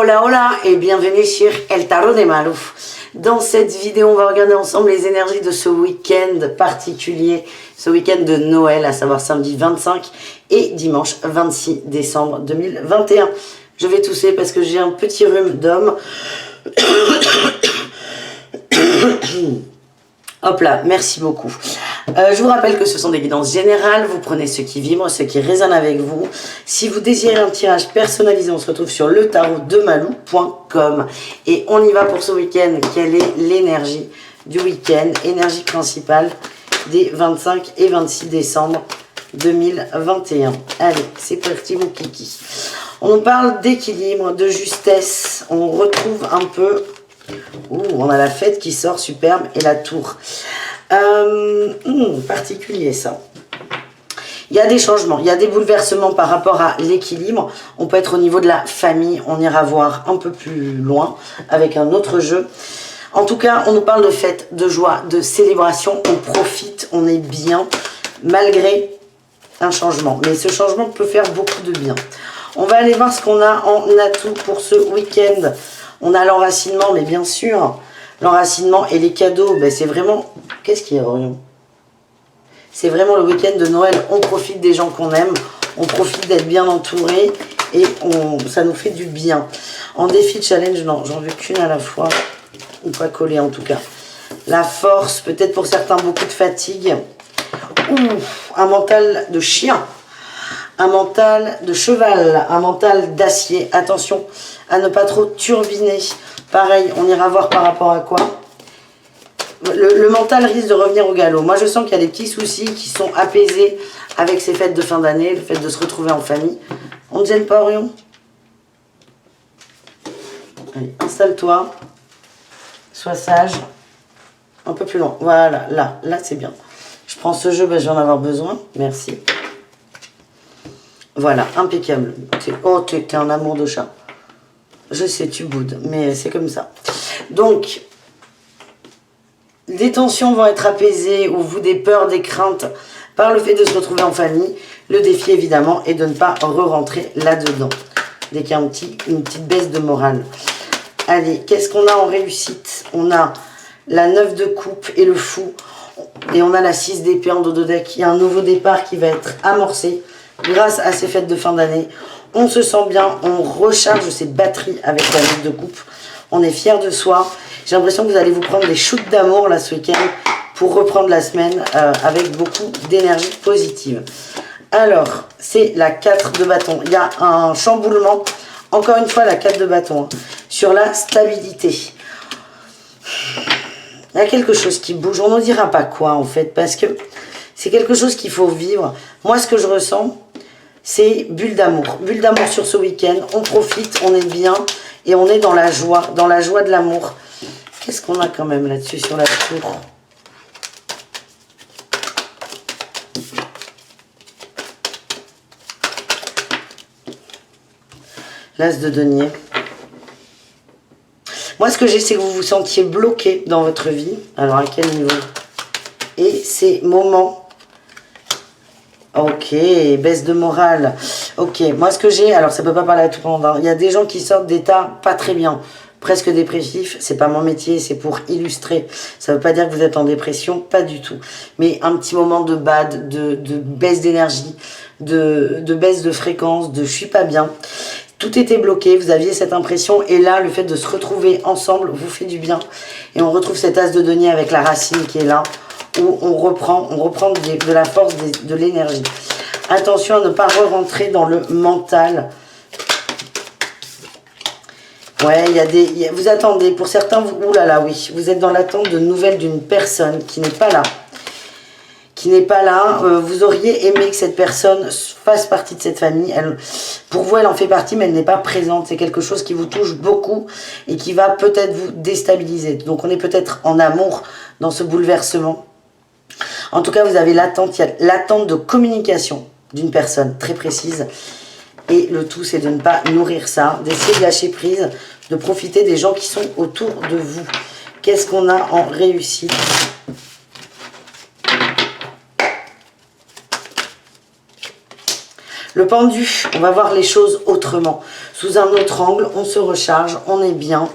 Hola hola et bienvenue sur El Tarot de Malouf. Dans cette vidéo, on va regarder ensemble les énergies de ce week-end particulier, ce week-end de Noël, à savoir samedi 25 et dimanche 26 décembre 2021. Je vais tousser parce que j'ai un petit rhume d'homme. Hop là, merci beaucoup. Je vous rappelle que ce sont des guidances générales, vous prenez ce qui vibre, ce qui résonne avec vous. Si vous désirez un tirage personnalisé, on se retrouve sur letarotdemalou.com. Et on y va pour ce week-end. Quelle est l'énergie du week-end? Énergie principale des 25 et 26 décembre 2021. Allez, c'est parti mon kiki. On nous parle d'équilibre, de justesse. On retrouve un peu... Ouh, on a la fête qui sort, superbe, et la tour. Particulier ça. Il y a des changements, il y a des bouleversements par rapport à l'équilibre. On peut être au niveau de la famille, on ira voir un peu plus loin avec un autre jeu. En tout cas, on nous parle de fête, de joie, de célébration. On profite, on est bien, malgré un changement. Mais ce changement peut faire beaucoup de bien. On va aller voir ce qu'on a en atout pour ce week-end. On a l'enracinement, mais bien sûr, l'enracinement et les cadeaux, ben c'est vraiment... Qu'est-ce qu'il y a, Orion? C'est vraiment le week-end de Noël. On profite des gens qu'on aime, on profite d'être bien entouré et ça nous fait du bien. En défi challenge, non, j'en veux qu'une à la fois, ou pas collée en tout cas. La force, peut-être pour certains beaucoup de fatigue. Ouh, un mental de chien. Un mental de cheval, un mental d'acier. Attention à ne pas trop turbiner. Pareil, on ira voir par rapport à quoi. Le mental risque de revenir au galop. Moi, je sens qu'il y a des petits soucis qui sont apaisés avec ces fêtes de fin d'année, le fait de se retrouver en famille. On ne gêne pas, Orion? Allez, installe-toi. Sois sage. Un peu plus loin. Voilà, là c'est bien. Je prends ce jeu, ben, je vais en avoir besoin. Merci. Voilà, impeccable. Oh, t'es un amour de chat. Je sais, tu boudes, mais c'est comme ça. Donc, des tensions vont être apaisées, ou vous, des peurs, des craintes, par le fait de se retrouver en famille. Le défi, évidemment, est de ne pas re-rentrer là-dedans. Dès qu'il y a une petite baisse de morale. Allez, qu'est-ce qu'on a en réussite? On a la 9 de coupe et le fou. Et on a la 6 d'épée en dos de deck. Il y a un nouveau départ qui va être amorcé. Grâce à ces fêtes de fin d'année, on se sent bien, on recharge ses batteries avec la 9 de coupe. On est fiers de soi. J'ai l'impression que vous allez vous prendre des shoots d'amour là ce week-end pour reprendre la semaine avec beaucoup d'énergie positive. Alors, c'est la 4 de bâton. Il y a un chamboulement, encore une fois la 4 de bâton, hein, sur la stabilité. Il y a quelque chose qui bouge, on ne dira pas quoi en fait, parce que c'est quelque chose qu'il faut vivre. Moi, ce que je ressens, c'est bulle d'amour. Bulle d'amour sur ce week-end. On profite, on est bien et on est dans la joie de l'amour. Qu'est-ce qu'on a quand même là-dessus sur la tour? L'as de denier. Moi, ce que j'ai, c'est que vous vous sentiez bloqué dans votre vie. Alors, à quel niveau? Et ces moments... Ok, baisse de morale. Ok, moi ce que j'ai, alors ça peut pas parler à tout le monde, hein. Il y a des gens qui sortent d'état pas très bien, presque dépressifs. C'est pas mon métier, c'est pour illustrer. Ça veut pas dire que vous êtes en dépression, pas du tout. Mais un petit moment de bad, de baisse d'énergie, de baisse de fréquence, de je suis pas bien. Tout était bloqué, vous aviez cette impression, et là, le fait de se retrouver ensemble vous fait du bien. Et on retrouve cet as de denier avec la racine qui est là, où on reprend de la force, de l'énergie. Attention à ne pas re-rentrer dans le mental. Ouais, vous attendez, pour certains, oulala, oui, vous êtes dans l'attente de nouvelles d'une personne qui n'est pas là. Vous auriez aimé que cette personne fasse partie de cette famille. Pour vous, elle en fait partie, mais elle n'est pas présente. C'est quelque chose qui vous touche beaucoup et qui va peut-être vous déstabiliser. Donc, on est peut-être en amour dans ce bouleversement. En tout cas, vous avez l'attente, il y a l'attente de communication d'une personne très précise. Et le tout, c'est de ne pas nourrir ça, d'essayer de lâcher prise, de profiter des gens qui sont autour de vous. Qu'est-ce qu'on a en réussite? Le pendu, on va voir les choses autrement. Sous un autre angle, on se recharge, on est bien.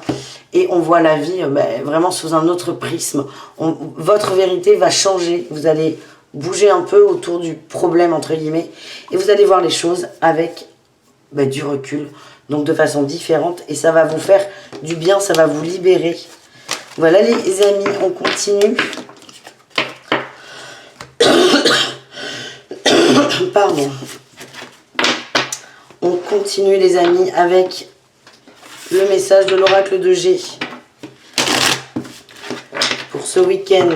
Et on voit la vie vraiment sous un autre prisme. Votre vérité va changer. Vous allez bouger un peu autour du problème, entre guillemets. Et vous allez voir les choses avec du recul. Donc de façon différente. Et ça va vous faire du bien, ça va vous libérer. Voilà les amis, on continue. Pardon. On continue les amis avec le message de l'oracle de G pour ce week-end.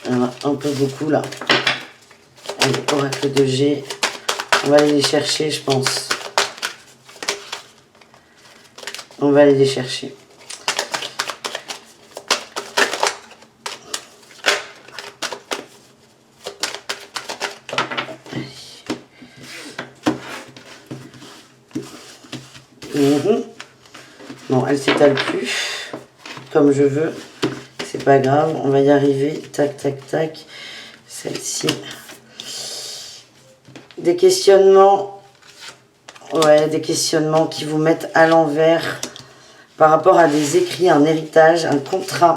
Il y en a un peu beaucoup là. Allez, oracle de G. On va aller les chercher, je pense. On va aller les chercher. Bon, elle s'étale plus comme je veux. C'est pas grave, on va y arriver. Tac, tac, tac. Celle-ci. Des questionnements. Ouais, des questionnements qui vous mettent à l'envers par rapport à des écrits, un héritage, un contrat.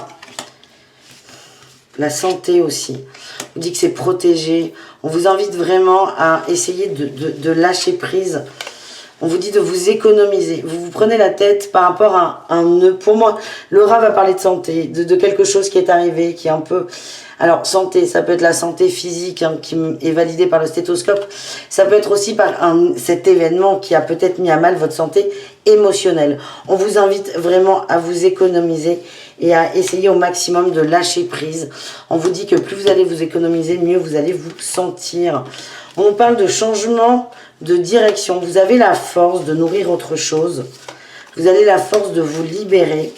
La santé aussi. On vous dit que c'est protégé. On vous invite vraiment à essayer de lâcher prise. On vous dit de vous économiser. Vous vous prenez la tête par rapport à un nœud. Pour moi, Laura va parler de santé, de quelque chose qui est arrivé, qui est un peu... Alors, santé, ça peut être la santé physique qui est validée par le stéthoscope. Ça peut être aussi par cet événement qui a peut-être mis à mal votre santé émotionnelle. On vous invite vraiment à vous économiser et à essayer au maximum de lâcher prise. On vous dit que plus vous allez vous économiser, mieux vous allez vous sentir. On parle de changement de direction. Vous avez la force de nourrir autre chose. Vous avez la force de vous libérer.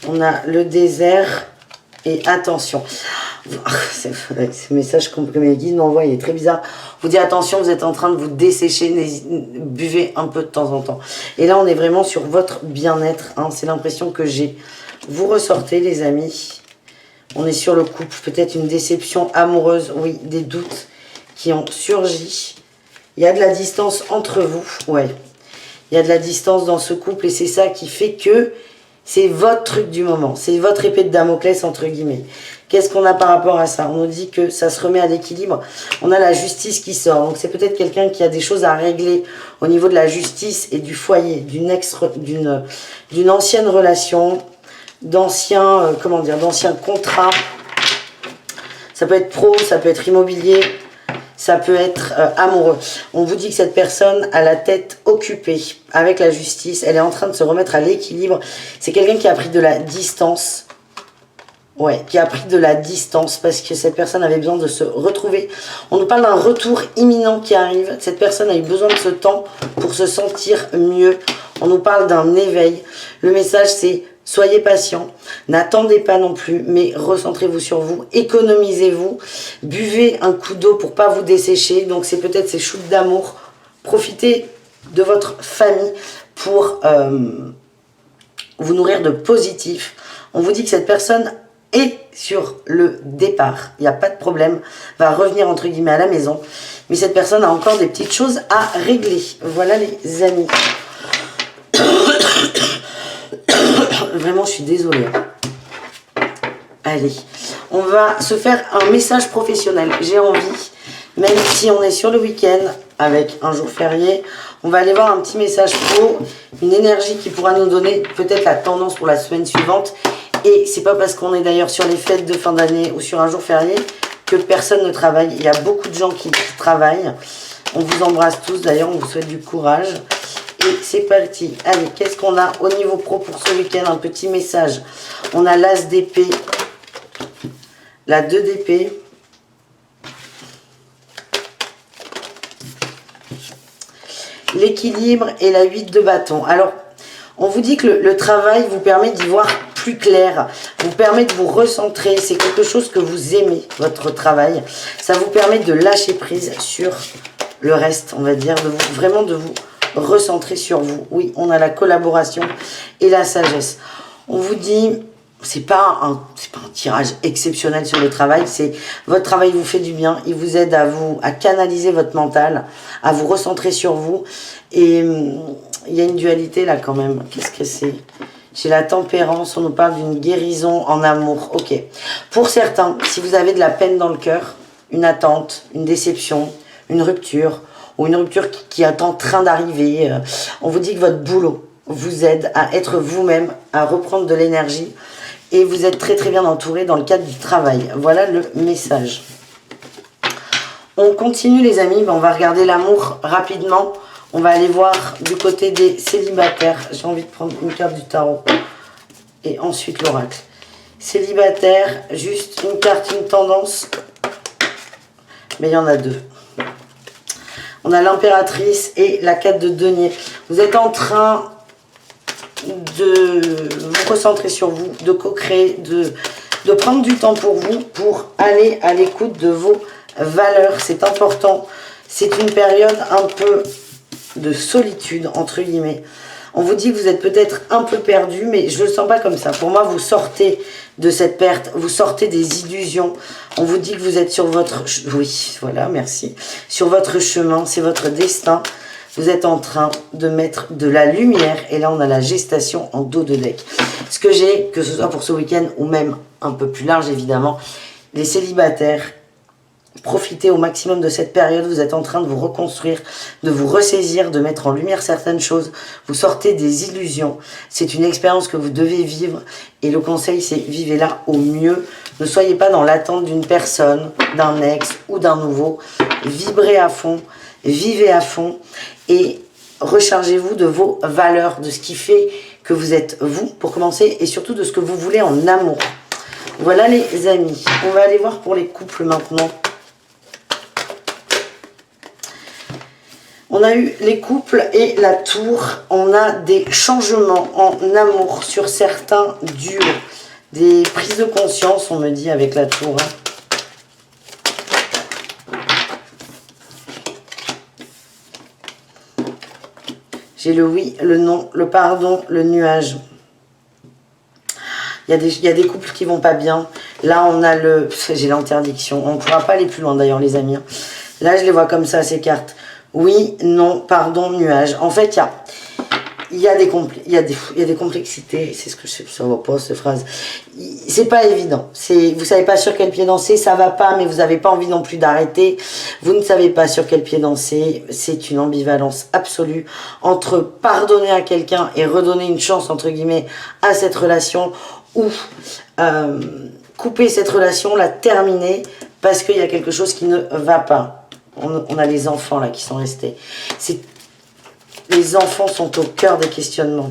On a le désert et attention. Ce message que mes guides m'envoient, il est très bizarre. Vous dit attention, vous êtes en train de vous dessécher, buvez un peu de temps en temps. Et là, on est vraiment sur votre bien-être. C'est l'impression que j'ai. Vous ressortez, les amis. On est sur le couple, peut-être une déception amoureuse, oui, des doutes qui ont surgi. Il y a de la distance entre vous, ouais. Il y a de la distance dans ce couple et c'est ça qui fait que c'est votre truc du moment. C'est votre épée de Damoclès, entre guillemets. Qu'est-ce qu'on a par rapport à ça? On nous dit que ça se remet à l'équilibre. On a la justice qui sort. Donc c'est peut-être quelqu'un qui a des choses à régler au niveau de la justice et du foyer, d'une ancienne relation, d'anciens contrats. Ça peut être pro, ça peut être immobilier, ça peut être amoureux. On vous dit que cette personne a la tête occupée avec la justice. Elle est en train de se remettre à l'équilibre. C'est quelqu'un qui a pris de la distance. Ouais, qui a pris de la distance parce que cette personne avait besoin de se retrouver. On nous parle d'un retour imminent qui arrive. Cette personne a eu besoin de ce temps pour se sentir mieux. On nous parle d'un éveil. Le message, c'est soyez patient. N'attendez pas non plus, mais recentrez-vous sur vous. Économisez-vous. Buvez un coup d'eau pour pas vous dessécher. Donc, c'est peut-être ces shoots d'amour. Profitez de votre famille pour vous nourrir de positif. On vous dit que cette personne est sur le départ, il n'y a pas de problème, va revenir entre guillemets à la maison, mais cette personne a encore des petites choses à régler. Voilà les amis. Vraiment, je suis désolée. Allez, on va se faire un message professionnel. J'ai envie, même si on est sur le week-end avec un jour férié, on va aller voir un petit message pro, une énergie qui pourra nous donner peut-être la tendance pour la semaine suivante. Et c'est pas parce qu'on est d'ailleurs sur les fêtes de fin d'année ou sur un jour férié que personne ne travaille. Il y a beaucoup de gens qui travaillent. On vous embrasse tous d'ailleurs, on vous souhaite du courage. Et c'est parti. Allez, qu'est-ce qu'on a au niveau pro pour ce week-end? Un petit message. On a l'As d'épée, la 2 d'épée, l'équilibre et la 8 de bâton. Alors, on vous dit que le travail vous permet d'y voir plus clair, vous permet de vous recentrer. C'est quelque chose que vous aimez, votre travail. Ça vous permet de lâcher prise sur le reste, on va dire, vraiment de vous recentrer sur vous. Oui, on a la collaboration et la sagesse. On vous dit, c'est pas un tirage exceptionnel sur le travail, c'est votre travail vous fait du bien, il vous aide à canaliser votre mental, à vous recentrer sur vous. Et il y a une dualité là quand même. Qu'est-ce que c'est? J'ai la tempérance, on nous parle d'une guérison en amour. Ok. Pour certains, si vous avez de la peine dans le cœur, une attente, une déception, une rupture, ou une rupture qui est en train d'arriver, on vous dit que votre boulot vous aide à être vous-même, à reprendre de l'énergie, et vous êtes très très bien entouré dans le cadre du travail. Voilà le message. On continue les amis, on va regarder l'amour rapidement. On va aller voir du côté des célibataires. J'ai envie de prendre une carte du tarot. Et ensuite l'oracle. Célibataire, juste une carte, une tendance. Mais il y en a deux. On a l'impératrice et la 4 de denier. Vous êtes en train de vous concentrer sur vous, de co-créer, de prendre du temps pour vous, pour aller à l'écoute de vos valeurs. C'est important. C'est une période un peu de solitude, entre guillemets. On vous dit que vous êtes peut-être un peu perdu, mais je ne le sens pas comme ça. Pour moi, vous sortez de cette perte, vous sortez des illusions. On vous dit que vous êtes sur votre... Oui, voilà, merci. Sur votre chemin, c'est votre destin. Vous êtes en train de mettre de la lumière. Et là, on a la gestation en dos de deck. Ce que j'ai, que ce soit pour ce week-end ou même un peu plus large, évidemment, les célibataires, profitez au maximum de cette période, vous êtes en train de vous reconstruire, de vous ressaisir, de mettre en lumière certaines choses, vous sortez des illusions, c'est une expérience que vous devez vivre et le conseil c'est vivez-la au mieux, ne soyez pas dans l'attente d'une personne, d'un ex ou d'un nouveau, vibrez à fond, vivez à fond et rechargez-vous de vos valeurs, de ce qui fait que vous êtes vous pour commencer et surtout de ce que vous voulez en amour. Voilà les amis, on va aller voir pour les couples maintenant. On a eu les couples et la tour. On a des changements en amour sur certains duos. Des prises de conscience, on me dit, avec la tour. J'ai le oui, le non, le pardon, le nuage. Il y a des couples qui vont pas bien. Là, on a le... J'ai l'interdiction. On ne pourra pas aller plus loin, d'ailleurs, les amis. Là, je les vois comme ça, ces cartes. Oui, non, pardon, nuage. En fait, il y a des complexités. C'est ce que ça va pas, cette phrase. C'est pas évident. Vous savez pas sur quel pied danser, ça va pas, mais vous n'avez pas envie non plus d'arrêter. Vous ne savez pas sur quel pied danser. C'est une ambivalence absolue entre pardonner à quelqu'un et redonner une chance, entre guillemets, à cette relation ou couper cette relation, la terminer parce qu'il y a quelque chose qui ne va pas. On a les enfants là qui sont restés. Les enfants sont au cœur des questionnements.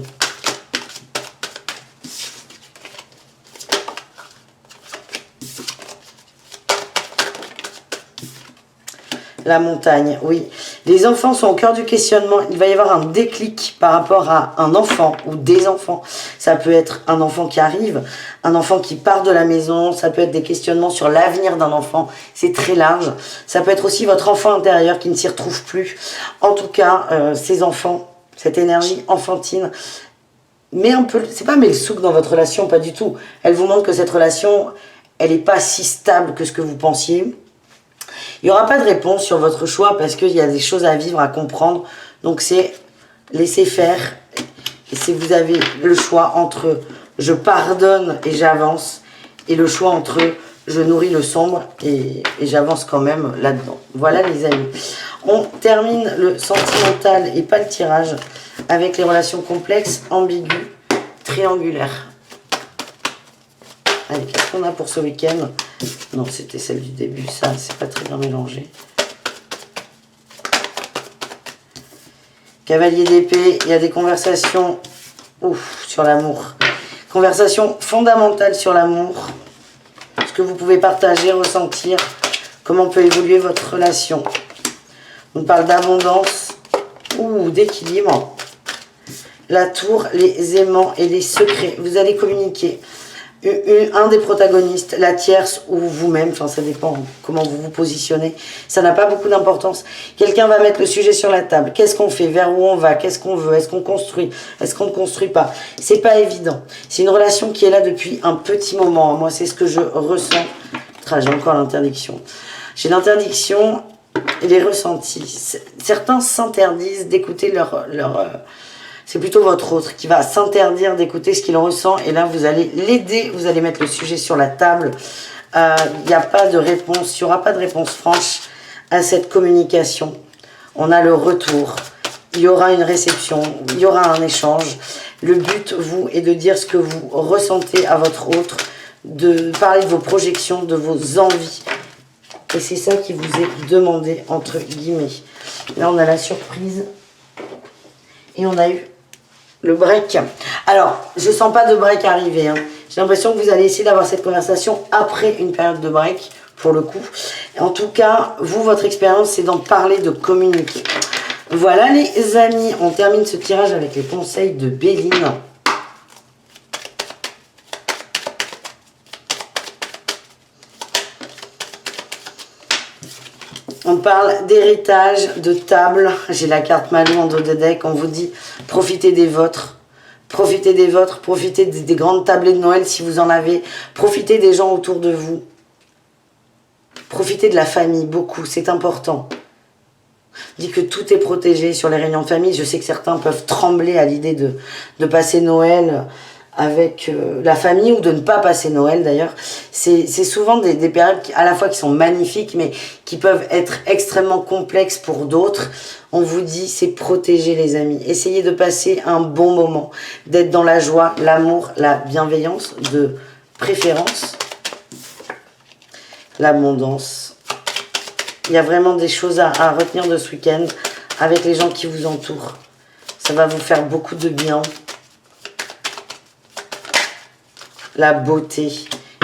La montagne, oui. Les enfants sont au cœur du questionnement. Il va y avoir un déclic par rapport à un enfant ou des enfants. Ça peut être un enfant qui arrive, un enfant qui part de la maison. Ça peut être des questionnements sur l'avenir d'un enfant. C'est très large. Ça peut être aussi votre enfant intérieur qui ne s'y retrouve plus. En tout cas, ces enfants, cette énergie enfantine, mais un peu, c'est pas mais le souk dans votre relation, pas du tout. Elle vous montre que cette relation, elle n'est pas si stable que ce que vous pensiez. Il n'y aura pas de réponse sur votre choix parce qu'il y a des choses à vivre, à comprendre. Donc c'est laisser faire. Et si vous avez le choix entre je pardonne et j'avance et le choix entre je nourris le sombre et j'avance quand même là-dedans. Voilà les amis. On termine le sentimental et pas le tirage avec les relations complexes, ambiguës, triangulaires. Allez, qu'est-ce qu'on a pour ce week-end? Non, c'était celle du début, ça, c'est pas très bien mélangé. Cavalier d'épée, il y a des conversations sur l'amour. Conversation fondamentale sur l'amour. Ce que vous pouvez partager, ressentir, comment peut évoluer votre relation. On parle d'abondance ou d'équilibre. La tour, les aimants et les secrets. Vous allez communiquer. un des protagonistes, la tierce ou vous-même, enfin ça dépend comment vous vous positionnez, ça n'a pas beaucoup d'importance. Quelqu'un va mettre le sujet sur la table. Qu'est-ce qu'on fait? Vers où on va? Qu'est-ce qu'on veut? Est-ce qu'on construit? Est-ce qu'on ne construit pas? C'est pas évident. C'est une relation qui est là depuis un petit moment. Moi, c'est ce que je ressens. J'ai encore l'interdiction. J'ai l'interdiction et les ressentis. Certains s'interdisent d'écouter c'est plutôt votre autre qui va s'interdire d'écouter ce qu'il ressent. Et là, vous allez l'aider, vous allez mettre le sujet sur la table. Il n'y a pas de réponse, il n'y aura pas de réponse franche à cette communication. On a le retour, il y aura une réception, il y aura un échange. Le but, vous, est de dire ce que vous ressentez à votre autre, de parler de vos projections, de vos envies. Et c'est ça qui vous est demandé, entre guillemets. Là, on a la surprise. Et on a eu le break. Alors, je sens pas de break arriver. Hein. J'ai l'impression que vous allez essayer d'avoir cette conversation après une période de break, pour le coup. En tout cas, vous, votre expérience, c'est d'en parler, de communiquer. Voilà les amis, on termine ce tirage avec les conseils de Béline. On parle d'héritage, de table. J'ai la carte Malou en dos de deck. On vous dit, profitez des vôtres. Profitez des vôtres. Profitez des grandes tablées de Noël si vous en avez. Profitez des gens autour de vous. Profitez de la famille, beaucoup. C'est important. Dit que tout est protégé sur les réunions de famille. Je sais que certains peuvent trembler à l'idée de passer Noël avec la famille ou de ne pas passer Noël d'ailleurs. C'est souvent des périodes à la fois qui sont magnifiques mais qui peuvent être extrêmement complexes pour d'autres. On vous dit, c'est protéger les amis. Essayez de passer un bon moment, d'être dans la joie, l'amour, la bienveillance, de préférence, l'abondance. Il y a vraiment des choses à retenir de ce week-end avec les gens qui vous entourent. Ça va vous faire beaucoup de bien. La beauté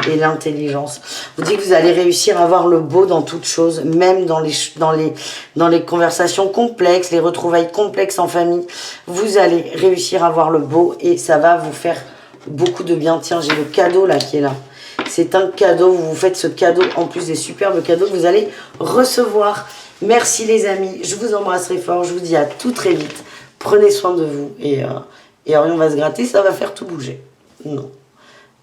et l'intelligence. Vous dites que vous allez réussir à voir le beau dans toute chose, même dans les conversations complexes, les retrouvailles complexes en famille. Vous allez réussir à voir le beau et ça va vous faire beaucoup de bien. Tiens, j'ai le cadeau là qui est là. C'est un cadeau, vous vous faites ce cadeau en plus des superbes cadeaux que vous allez recevoir. Merci les amis, je vous embrasserai fort, je vous dis à tout très vite. Prenez soin de vous et Orion va se gratter, ça va faire tout bouger. Non.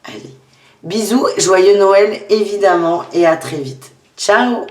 Allez, bisous, joyeux Noël évidemment et à très vite. Ciao!